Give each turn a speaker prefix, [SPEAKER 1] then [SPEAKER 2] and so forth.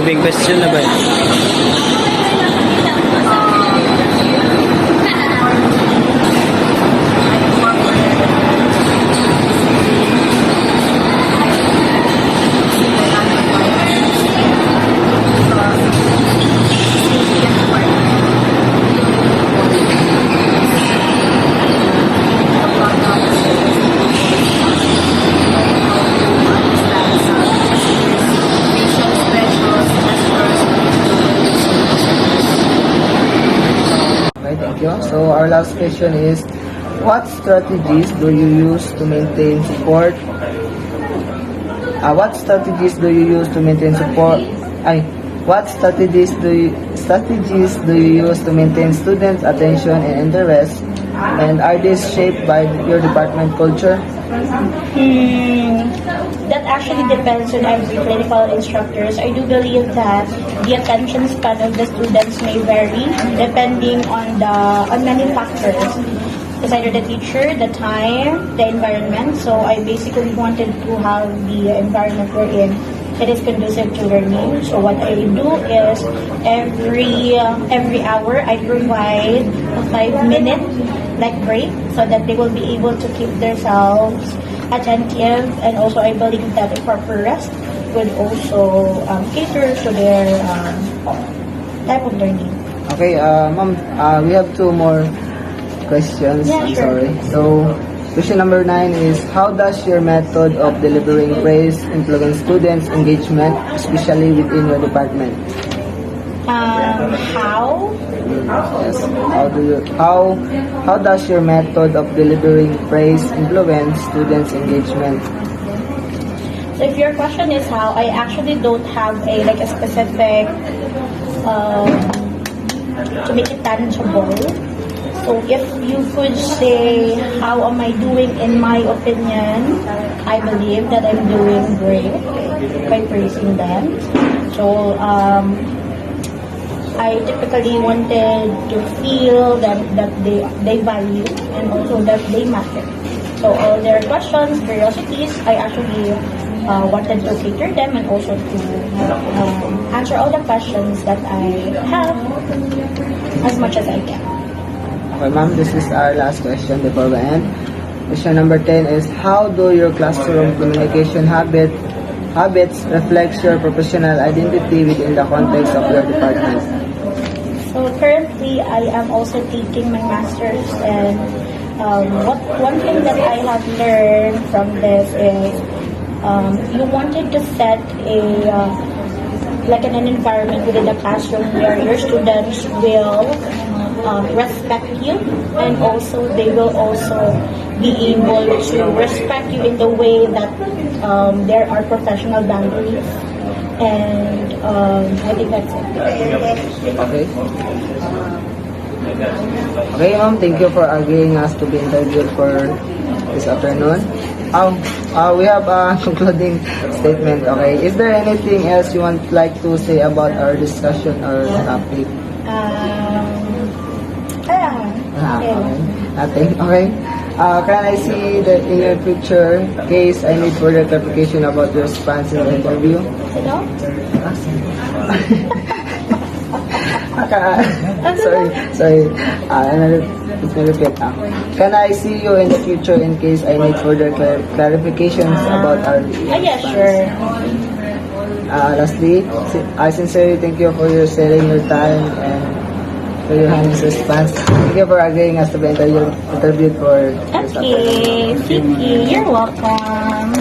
[SPEAKER 1] probing question na ba?
[SPEAKER 2] Okay, thank you. So our last question is, what strategies do you use to maintain support? What strategies do you use to maintain support? What strategies do you use to maintain students' attention and interest? And are these shaped by your department culture?
[SPEAKER 3] That actually depends on every clinical instructors. I do believe that the attention span of the students may vary depending on many factors. It's either the teacher, the time, the environment. So I basically wanted to have the environment we're in. It is conducive to learning. So what I do is every hour I provide a 5-minute break so that they will be able to keep themselves attentive, and also I believe that a proper rest would also cater to their type of learning.
[SPEAKER 2] Okay, ma'am, we have 2 more questions.
[SPEAKER 3] Yeah,
[SPEAKER 2] I'm
[SPEAKER 3] sure.
[SPEAKER 2] sorry. So, question number 9 is, how does your method of delivering praise influence students' engagement, especially within your department?
[SPEAKER 3] How?
[SPEAKER 2] Yes. How does your method of delivering praise influence students' engagement?
[SPEAKER 3] So if your question is how, I actually don't have a specific to make it tangible. So if you could say, how am I doing in my opinion, I believe that I'm doing great by praising them. So I typically wanted to feel that they value and also that they matter. So all their questions, curiosities, I actually wanted to cater them and also to answer all the questions that I have as much as I can.
[SPEAKER 2] Okay, ma'am, this is our last question before we end. Question number 10 is, how do your classroom communication habits reflect your professional identity within the context of your department?
[SPEAKER 3] So currently, I am also taking my master's, and one thing that I have learned from this is you wanted to set an environment within the classroom where your students will respect you, and also they will also be able to respect you in the way that there are professional boundaries. And I think that's it.
[SPEAKER 2] Okay. Okay, ma'am, thank you for agreeing us to be interviewed for this afternoon. We have a concluding statement. Okay, is there anything else you want to say about our discussion or topic? Okay. Nothing. Okay. Can I see that in your future case I need further clarification about your response in the interview?
[SPEAKER 3] Ano?
[SPEAKER 2] Sorry. Let me repeat. Can I see you in the future in case I need further clarifications about our
[SPEAKER 3] Yeah, sure.
[SPEAKER 2] lastly, I sincerely thank you for your sharing your time and for your honest response. Thank you for agreeing us to be interviewed for this afternoon.
[SPEAKER 3] Okay, thank you. You're welcome.